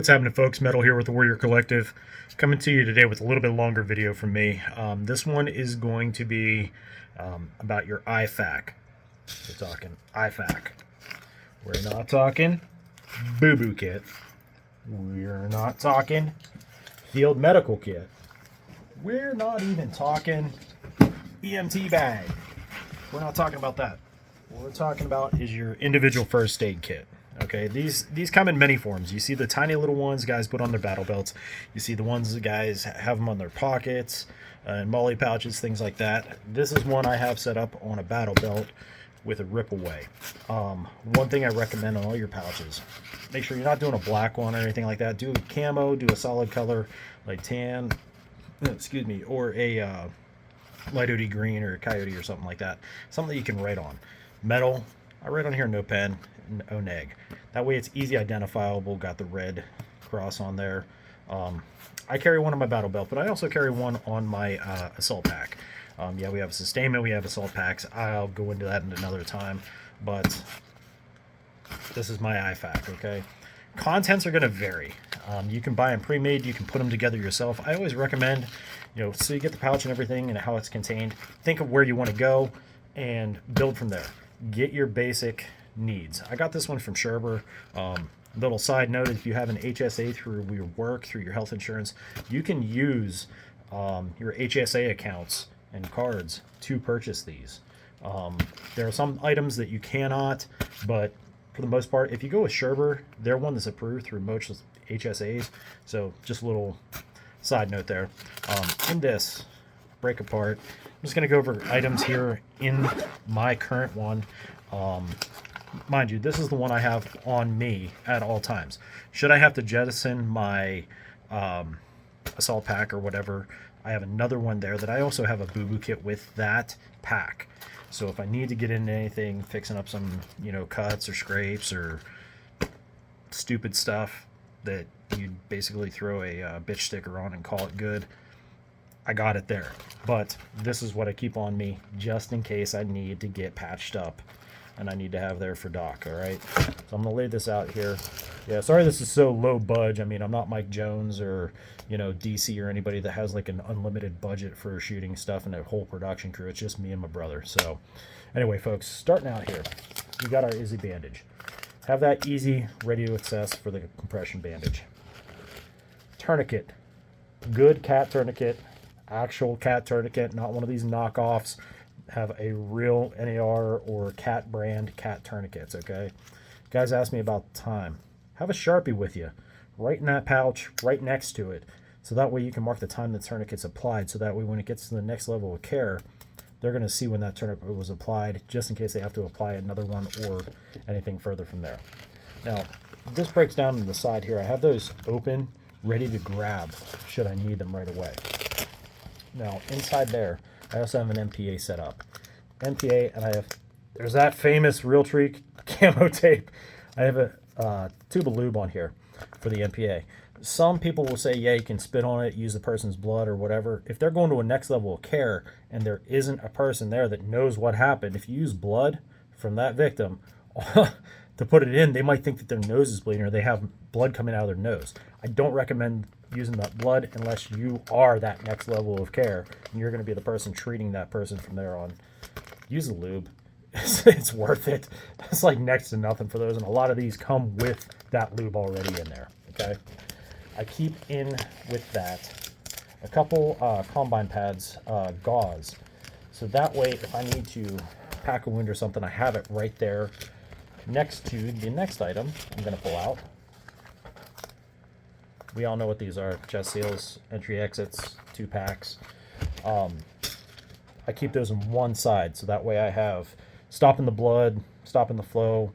What's happening, folks? Metal here with the Warrior Collective, coming to you today with a little bit longer video from me. This one is going to be about your IFAK. We're talking IFAK. We're not talking boo-boo kit. We're not talking field medical kit. We're not even talking EMT bag. We're not talking about that. What we're talking about is your individual first aid kit. Okay, these come in many forms. You see the tiny little ones guys put on their battle belts. You see the ones that guys have them on their pockets, and molly pouches, things like that. This is one I have set up on a battle belt with a rip away. One thing I recommend on all your pouches, make sure you're not doing a black one or anything like that. Do a camo, do a solid color like tan, excuse me, or a light OD green or a coyote or something like that. Something that you can write on. Metal, I write on here no pen, no neg. That way it's easy identifiable, got the red cross on there. I carry one on my battle belt, but I also carry one on my assault pack. Yeah, we have sustainment, we have assault packs. I'll go into that in another time, but this is my IFAK, okay? Contents are going to vary. You can buy them pre-made, you can put them together yourself. I always recommend, so you get the pouch and everything and how it's contained, think of where you want to go and build from there. Get your basic needs. I got this one from Sherber. Little side note, if you have an HSA through your work, through your health insurance, you can use your HSA accounts and cards to purchase these. There are some items that you cannot, but for the most part, if you go with Sherber, they're one that's approved through most HSAs. So just a little side note there. In this break apart, I'm just going to go over items here in my current one. Mind you, this is the one I have on me at all times. Should I have to jettison my assault pack or whatever, I have another one there that I also have a boo-boo kit with that pack. So if I need to get into anything, fixing up some, cuts or scrapes or stupid stuff that you basically throw a bitch sticker on and call it good, I got it there. But this is what I keep on me just in case I need to get patched up and I need to have there for Doc. All right, so I'm gonna lay this out here. Yeah, sorry this is so low budge. I mean, I'm not Mike Jones or DC or anybody that has like an unlimited budget for shooting stuff and a whole production crew. It's just me and my brother. So anyway, folks, starting out here, we got our Izzy bandage. Have that easy, ready to access for the compression bandage. Tourniquet, good cat tourniquet, actual cat tourniquet, not one of these knockoffs. Have a real NAR or cat brand cat tourniquets, okay? Guys ask me about time. Have a Sharpie with you, right in that pouch, right next to it, so that way you can mark the time the tourniquet's applied, so that way when it gets to the next level of care, they're going to see when that tourniquet was applied, just in case they have to apply another one or anything further from there. Now, this breaks down on the side here. I have those open, ready to grab, should I need them right away. Now, inside there, I also have an MPA set up. MPA, and there's that famous Realtree camo tape. I have a tube of lube on here for the MPA. Some people will say, yeah, you can spit on it, use the person's blood or whatever. If they're going to a next level of care and there isn't a person there that knows what happened, if you use blood from that victim to put it in, they might think that their nose is bleeding or they have blood coming out of their nose. I don't recommend using that blood unless you are that next level of care and you're going to be the person treating that person from there on. Use the lube. It's worth it. It's like next to nothing for those, and a lot of these come with that lube already in there. Okay, I keep in with that a couple combine pads, gauze, so that way if I need to pack a wound or something, I have it right there next to the next item I'm going to pull out. We all know what these are: chest seals, entry exits, 2 packs. I keep those on one side, so that way I have stopping the blood, stopping the flow,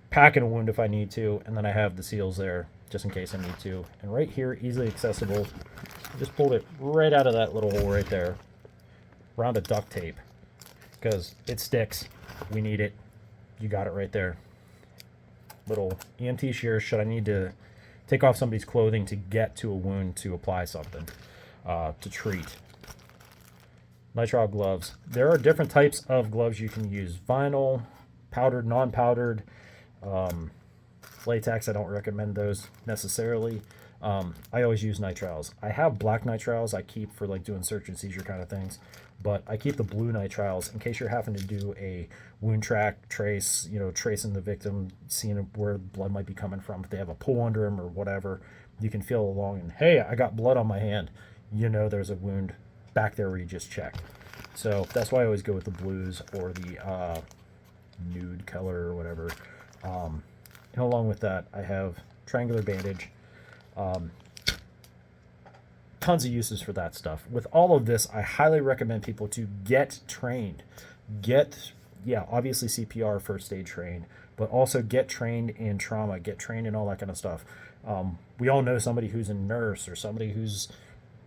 packing a wound if I need to, and then I have the seals there just in case I need to. And right here, easily accessible, I just pulled it right out of that little hole right there, round of duct tape, because it sticks. We need it. You got it right there. Little EMT shears should I need to take off somebody's clothing to get to a wound to apply something, to treat. Nitrile gloves. There are different types of gloves you can use. Vinyl, powdered, non-powdered. latex, I don't recommend those necessarily. I always use nitriles. I have black nitriles I keep for like doing search and seizure kind of things, but I keep the blue nitriles in case you're having to do a wound track trace, you know, tracing the victim, seeing where blood might be coming from. If they have a pool under them or whatever, you can feel along and, hey, I got blood on my hand. You know there's a wound back there where you just checked. So that's why I always go with the blues or the nude color or whatever. And along with that, I have triangular bandage. Tons of uses for that stuff. With all of this, I highly recommend people to get trained. Obviously CPR, first aid trained, but also get trained in trauma, get trained in all that kind of stuff. We all know somebody who's a nurse or somebody who's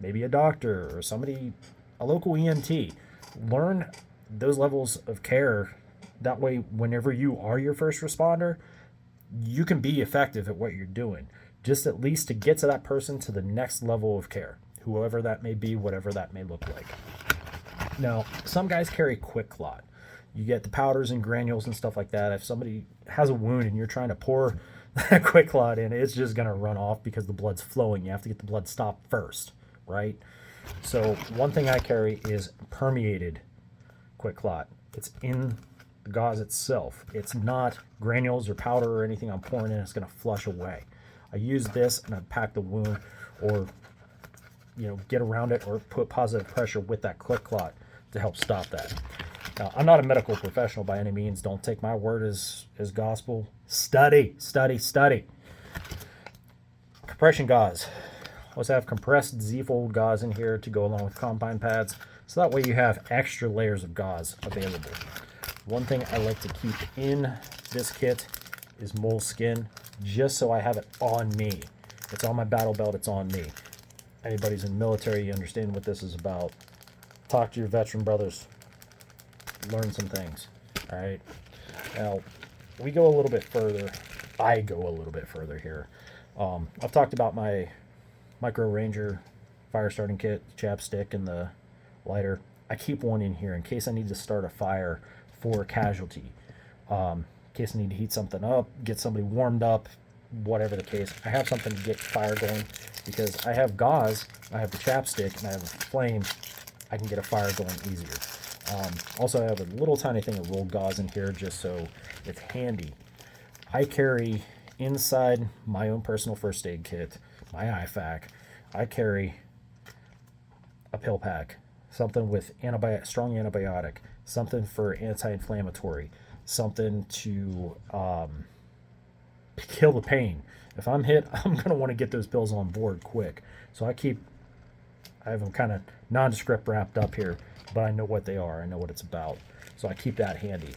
maybe a doctor or somebody, a local EMT. Learn those levels of care. That way, whenever you are your first responder, you can be effective at what you're doing. Just at least to get to that person to the next level of care, whoever that may be, whatever that may look like. Now, some guys carry quick clot. You get the powders and granules and stuff like that. If somebody has a wound and you're trying to pour that quick clot in, it's just going to run off because the blood's flowing. You have to get the blood stopped first, right? So one thing I carry is permeated quick clot. It's in the gauze itself. It's not granules or powder or anything I'm pouring in. It's going to flush away. I use this and I pack the wound, or get around it, or put positive pressure with that quick clot to help stop that. Now, I'm not a medical professional by any means. Don't take my word as gospel. Study. Compression gauze. Let's have compressed Z-fold gauze in here to go along with combine pads, so that way you have extra layers of gauze available. One thing I like to keep in this kit is moleskin, just so I have it on me. It's on my battle belt, it's on me. Anybody's in the military, you understand what this is about. Talk to your veteran brothers. Learn some things. All right. Now, we go a little bit further. I go a little bit further here. I've talked about my Micro Ranger fire starting kit, chapstick, and the lighter. I keep one in here in case I need to start a fire for a casualty. In case I need to heat something up, get somebody warmed up, whatever the case. I have something to get fire going, because I have gauze, I have the chapstick, and I have a flame. I can get a fire going easier. Also, I have a little tiny thing of rolled gauze in here just so it's handy. I carry inside my own personal first aid kit, my IFAK, I carry a pill pack, something with strong antibiotic, something for anti-inflammatory, something to kill the pain. If I'm hit, I'm going to want to get those pills on board quick. So I have them kind of nondescript wrapped up here, but I know what they are. I know what it's about. So I keep that handy.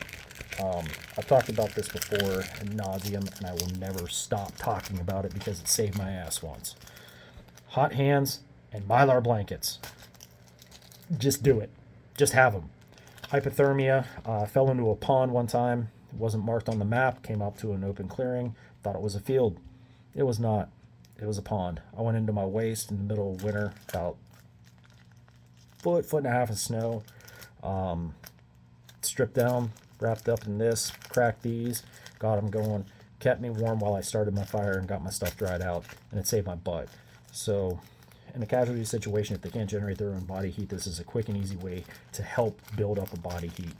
I've talked about this before ad nauseum, and I will never stop talking about it because it saved my ass once. Hot hands and Mylar blankets. Just do it. Just have them. Hypothermia. Fell into a pond one time. It wasn't marked on the map. Came up to an open clearing. Thought it was a field. It was not. It was a pond. I went into my waist in the middle of winter, about foot and a half of snow. Stripped down, wrapped up in this, cracked these, got them going, kept me warm while I started my fire and got my stuff dried out, and it saved my butt. So in a casualty situation, if they can't generate their own body heat, this is a quick and easy way to help build up a body heat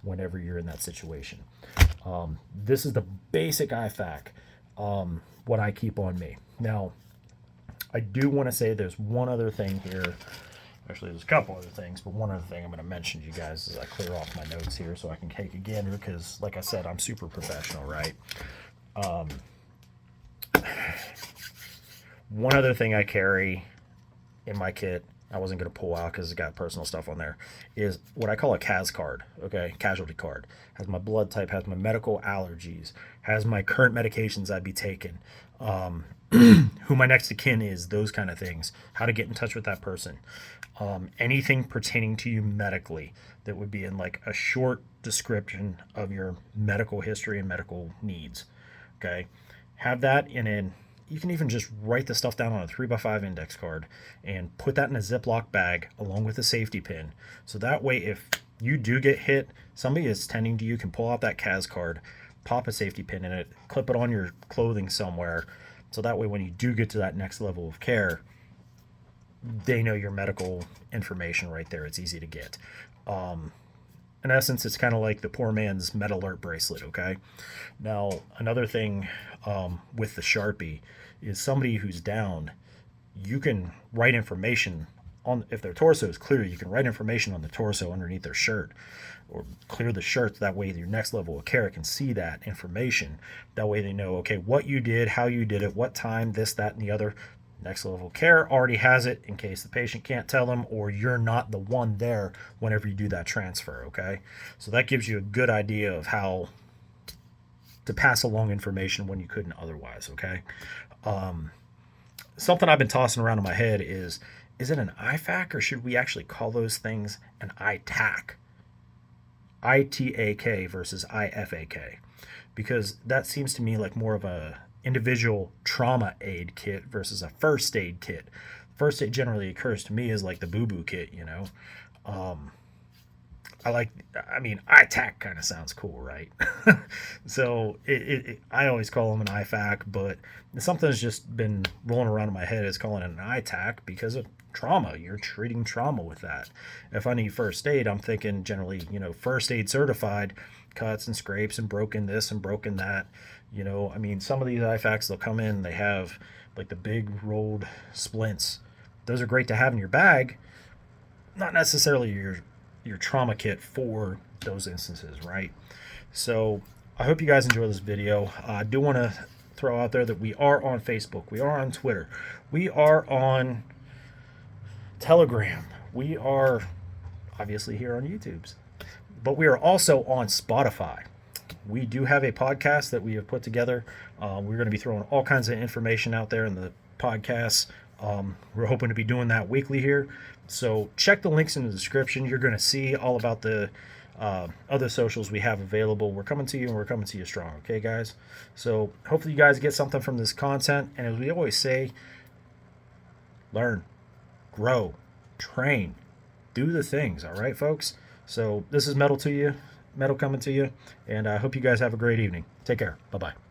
whenever you're in that situation. This is the basic IFAK, what I keep on me. Now, I do want to say there's one other thing here. Actually, there's a couple other things, but one other thing I'm going to mention to you guys as I clear off my notes here so I can take a gander, because, like I said, I'm super professional, right? One other thing I carry in my kit, I wasn't going to pull out because it's got personal stuff on there, is what I call a CAS card, okay? Casualty card. Has my blood type, has my medical allergies, has my current medications I'd be taking, who my next of kin is, those kind of things, how to get in touch with that person. Anything pertaining to you medically that would be in like a short description of your medical history and medical needs, okay? Have that in you can even just write the stuff down on a 3x5 index card and put that in a Ziploc bag along with a safety pin. So that way, if you do get hit, somebody that's tending to you can pull out that CAS card, pop a safety pin in it, clip it on your clothing somewhere, so that way when you do get to that next level of care, they know your medical information right there. It's easy to get. In essence, it's kind of like the poor man's med alert bracelet, okay? Now, another thing with the Sharpie is somebody who's down, you can write information on, if their torso is clear, you can write information on the torso underneath their shirt, or clear the shirt, that way your next level of care can see that information. That way they know, okay, what you did, how you did it, what time, this, that, and the other. Next level of care already has it in case the patient can't tell them, or you're not the one there whenever you do that transfer, okay? So that gives you a good idea of how to pass along information when you couldn't otherwise, okay? Something I've been tossing around in my head is it an IFAK, or should we actually call those things an ITAK? ITAK versus IFAK. Because that seems to me like more of a individual trauma aid kit versus a first aid kit. First aid generally occurs to me as like the boo-boo kit, you know. ITAK kind of sounds cool, right? So I always call them an IFAK, but something that's just been rolling around in my head is calling it an ITAK because of trauma. You're treating trauma with that. If I need first aid, I'm thinking generally, you know, first aid certified, cuts and scrapes and broken this and broken that. You know, I mean, some of these IFAKs, they'll come in, they have like the big rolled splints. Those are great to have in your bag, not necessarily your trauma kit for those instances, right? So I hope you guys enjoy this video. I do want to throw out there that we are on Facebook, we are on Twitter, we are on Telegram, we are obviously here on YouTube's, but we are also on Spotify. We do have a podcast that we have put together. We're going to be throwing all kinds of information out there in the podcasts. We're hoping to be doing that weekly here. So check the links in the description. You're going to see all about the other socials we have available. We're coming to you, and we're coming to you strong. Okay, guys? So hopefully you guys get something from this content. And as we always say, learn, grow, train, do the things. All right, folks? So this is Metal coming to you, and I hope you guys have a great evening. Take care. Bye-bye.